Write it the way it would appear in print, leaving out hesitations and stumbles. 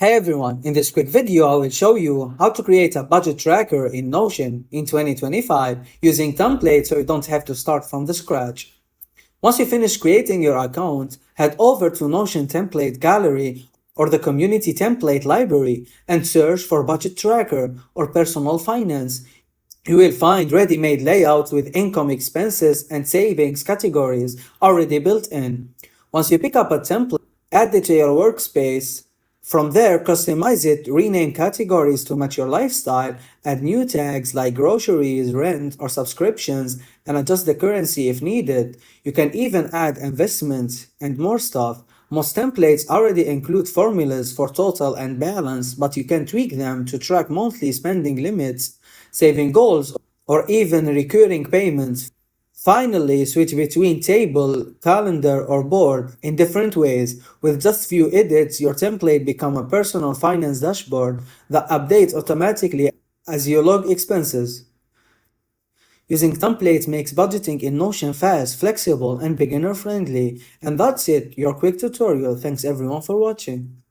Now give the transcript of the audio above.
Hey everyone, in this quick video I will show you how to create a budget tracker in Notion in 2025 using templates so you don't have to start from the scratch. Once you finish creating your account, head over to Notion template gallery or the community template library and search for budget tracker or personal finance. You will find ready-made layouts with income, expenses, and savings categories already built in. Once you pick up a template, add it to your workspace. From there, customize it, rename categories to match your lifestyle, add new tags like groceries, rent, or subscriptions, and adjust the currency if needed. You can even add investments and more stuff. Most templates already include formulas for total and balance, but you can tweak them to track monthly spending limits, saving goals, or even recurring payments. Finally, switch between table, calendar, or board in different ways. With just few edits, your template becomes a personal finance dashboard that updates automatically as you log expenses. Using templates makes budgeting in Notion fast, flexible, and beginner friendly. And that's it, your quick tutorial. Thanks everyone for watching.